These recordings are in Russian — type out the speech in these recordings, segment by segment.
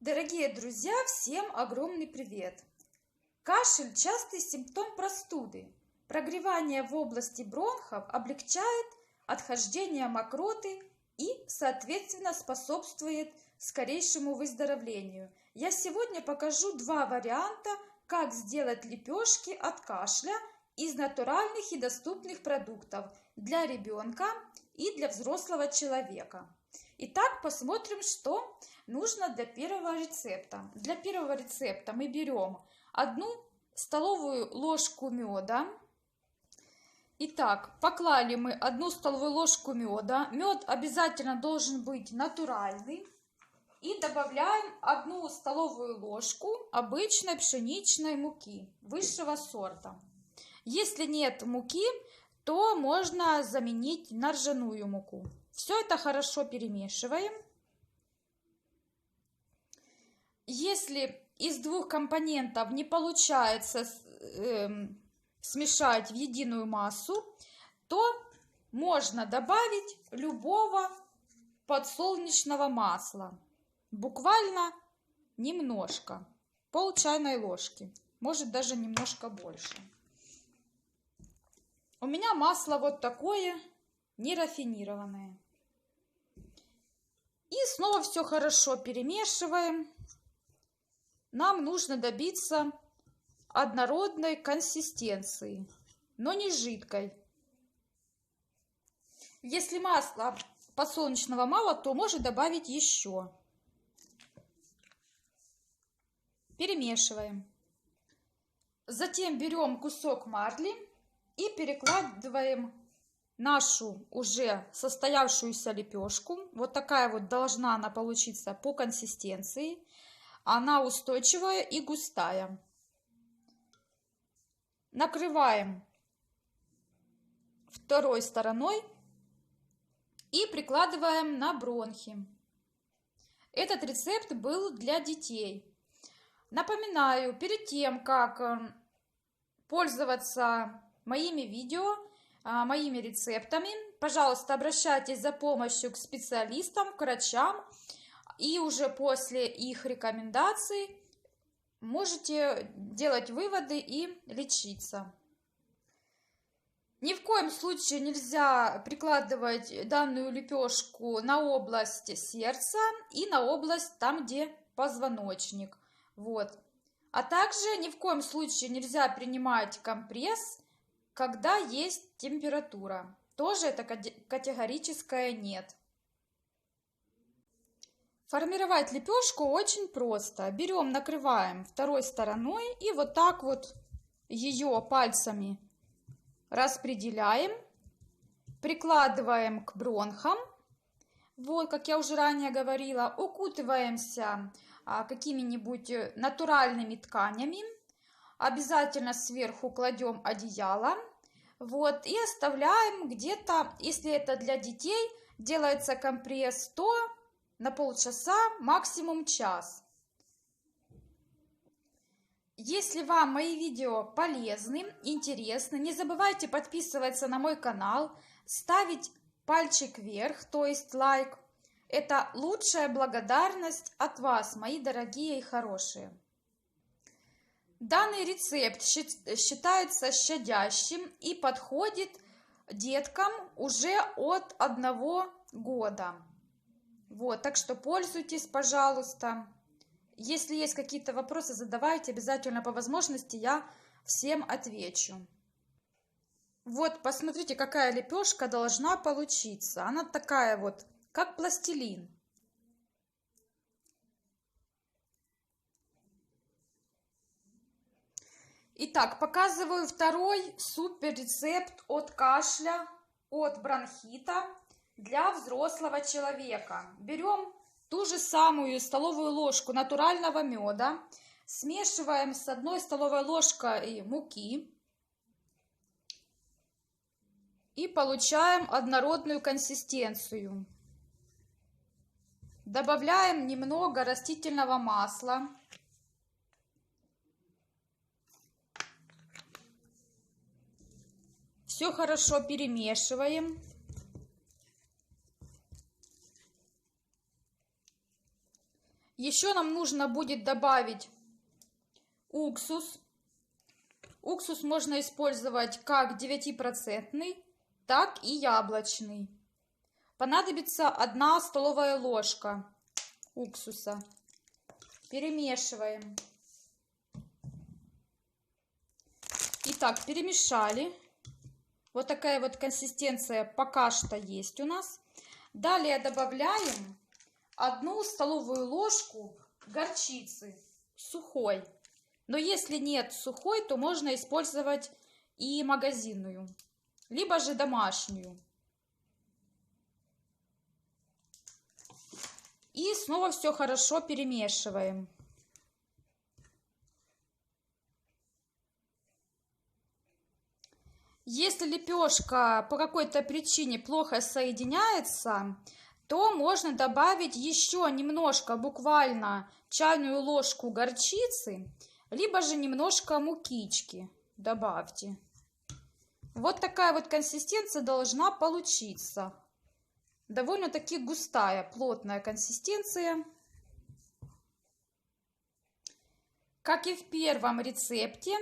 Дорогие друзья, всем огромный привет! Кашель – частый симптом простуды. Прогревание в области бронхов облегчает отхождение мокроты и, соответственно, способствует скорейшему выздоровлению. Я сегодня покажу два варианта, как сделать лепешки от кашля из натуральных и доступных продуктов для ребенка и для взрослого человека. Итак, посмотрим, что нужно для первого рецепта. Для первого рецепта мы берем 1 столовую ложку меда. Итак, поклали мы 1 столовую ложку меда. Мед обязательно должен быть натуральный. И добавляем 1 столовую ложку обычной пшеничной муки высшего сорта. Если нет муки, то можно заменить на ржаную муку. Все это хорошо перемешиваем. Если из двух компонентов не получается смешать в единую массу, то можно добавить любого подсолнечного масла. Буквально немножко, пол чайной ложки, может даже немножко больше. У меня масло вот такое, нерафинированное. И снова все хорошо перемешиваем. Нам нужно добиться однородной консистенции, но не жидкой. Если масла подсолнечного мало, то можно добавить еще. Перемешиваем. Затем берем кусок марли и перекладываем нашу уже состоявшуюся лепешку. Вот такая вот должна она получиться по консистенции. Она устойчивая и густая. Накрываем второй стороной и прикладываем на бронхи. Этот рецепт был для детей. Напоминаю, перед тем, как пользоваться моими видео, моими рецептами, пожалуйста, обращайтесь за помощью к специалистам, к врачам, и уже после их рекомендаций можете делать выводы и лечиться. Ни в коем случае нельзя прикладывать данную лепешку на область сердца и на область там, где позвоночник. Вот. А также ни в коем случае нельзя принимать компресс, когда есть температура. Тоже это категорическое нет. Формировать лепешку очень просто. Берем, накрываем второй стороной и вот так вот ее пальцами распределяем. Прикладываем к бронхам. Вот, как я уже ранее говорила, укутываемся какими-нибудь натуральными тканями. Обязательно сверху кладем одеяло. Вот, и оставляем где-то, если это для детей, делается компресс, то на полчаса, максимум час. Если вам мои видео полезны, интересны, не забывайте подписываться на мой канал, ставить пальчик вверх, то есть лайк. Это лучшая благодарность от вас, мои дорогие и хорошие. Данный рецепт считается щадящим и подходит деткам уже от 1 года. Вот, так что пользуйтесь, пожалуйста. Если есть какие-то вопросы, задавайте, обязательно по возможности я всем отвечу. Вот, посмотрите, какая лепешка должна получиться. Она такая вот, как пластилин. Итак, показываю второй супер рецепт от кашля, от бронхита для взрослого человека. Берем ту же самую столовую ложку натурального меда, смешиваем с 1 столовой ложкой муки и получаем однородную консистенцию. Добавляем немного растительного масла. Все хорошо перемешиваем. Еще нам нужно будет добавить уксус. Уксус можно использовать как 9%, так и яблочный. Понадобится 1 столовая ложка уксуса. Перемешиваем. Итак, перемешали. Вот такая вот консистенция пока что есть у нас. Далее добавляем 1 столовую ложку горчицы сухой. Но если нет сухой, то можно использовать и магазинную, либо же домашнюю. И снова все хорошо перемешиваем. Если лепешка по какой-то причине плохо соединяется, то можно добавить еще немножко, буквально чайную ложку горчицы, либо же немножко мукички добавьте. Вот такая вот консистенция должна получиться. Довольно-таки густая, плотная консистенция. Как и в первом рецепте,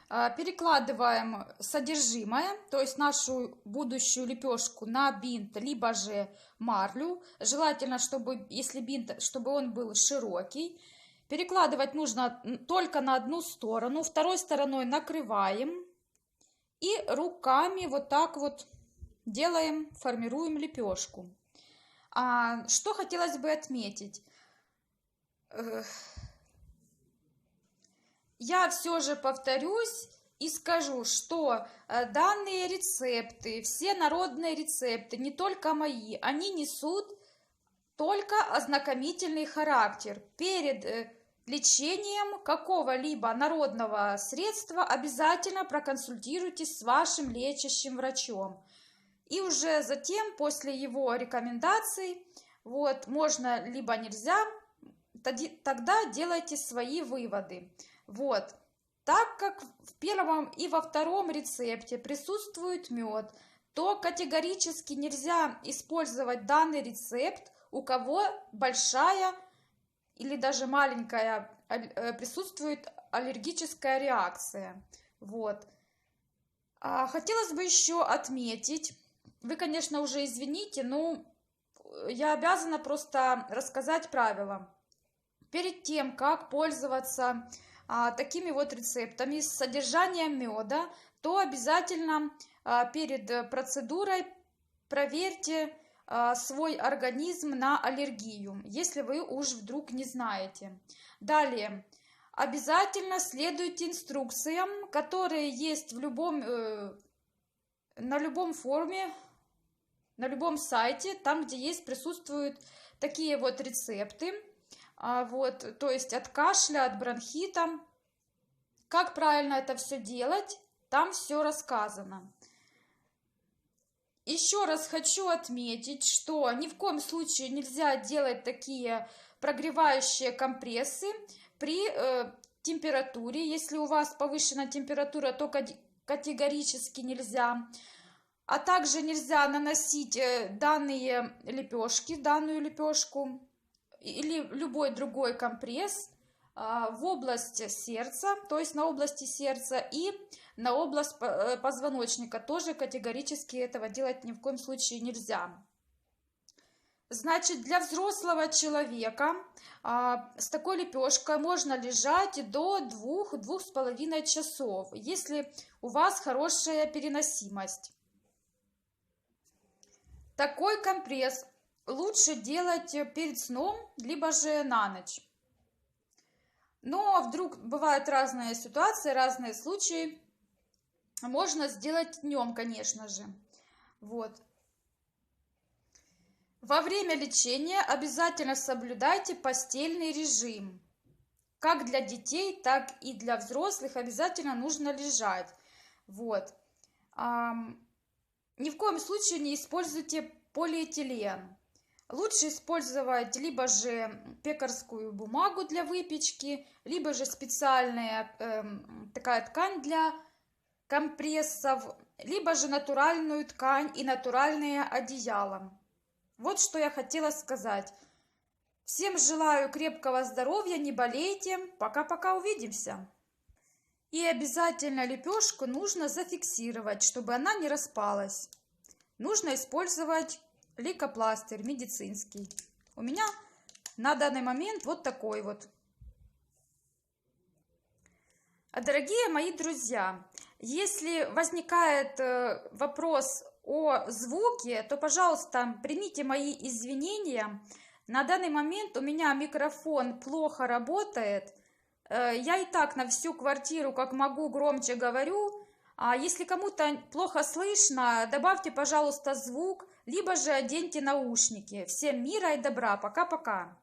перекладываем содержимое, то есть нашу будущую лепешку, на бинт, либо же марлю. Желательно, чтобы, если бинт, чтобы он был широкий. Перекладывать нужно только на одну сторону, второй стороной накрываем и руками вот так вот делаем, формируем лепешку. Что хотелось бы отметить? Я все же повторюсь и скажу, что данные рецепты, все народные рецепты, не только мои, они несут только ознакомительный характер. Перед лечением какого-либо народного средства обязательно проконсультируйтесь с вашим лечащим врачом. И уже затем, после его рекомендаций, вот, можно либо нельзя, тогда делайте свои выводы. Вот, так как в первом и во втором рецепте присутствует мед, то категорически нельзя использовать данный рецепт, у кого большая или даже маленькая присутствует аллергическая реакция. Вот. Хотелось бы еще отметить, вы, конечно, уже извините, но я обязана просто рассказать правила. Перед тем, как пользоваться такими вот рецептами с содержанием меда, то обязательно перед процедурой проверьте свой организм на аллергию, если вы уж вдруг не знаете. Далее, обязательно следуйте инструкциям, которые есть в на любом форуме, на любом сайте, там, где присутствуют такие вот рецепты. Вот, то есть от кашля, от бронхита. Как правильно это все делать, там все рассказано. Еще раз хочу отметить, что ни в коем случае нельзя делать такие прогревающие компрессы при температуре. Если у вас повышена температура, то категорически нельзя. А также нельзя наносить данную лепешку или любой другой компресс в область сердца, то есть на области сердца и на область позвоночника. Тоже категорически этого делать ни в коем случае нельзя. Значит, для взрослого человека с такой лепешкой можно лежать до 2–2,5 часов, если у вас хорошая переносимость. Такой компресс лучше делать перед сном, либо же на ночь. Но вдруг бывают разные ситуации, разные случаи. Можно сделать днем, конечно же. Вот. Во время лечения обязательно соблюдайте постельный режим. Как для детей, так и для взрослых обязательно нужно лежать. Вот. Ни в коем случае не используйте полиэтилен. Лучше использовать либо же пекарскую бумагу для выпечки, либо же специальная такая ткань для компрессов, либо же натуральную ткань и натуральное одеяло. Вот что я хотела сказать. Всем желаю крепкого здоровья, не болейте. Пока-пока, увидимся. И обязательно лепешку нужно зафиксировать, чтобы она не распалась. Нужно использовать лейкопластырь медицинский. У меня на данный момент вот такой вот. Дорогие мои друзья, если возникает вопрос о звуке, то, пожалуйста, примите мои извинения. На данный момент у меня микрофон плохо работает. Я и так на всю квартиру, как могу, громче говорю. А если кому-то плохо слышно, добавьте, пожалуйста, звук, либо же оденьте наушники. Всем мира и добра. Пока-пока.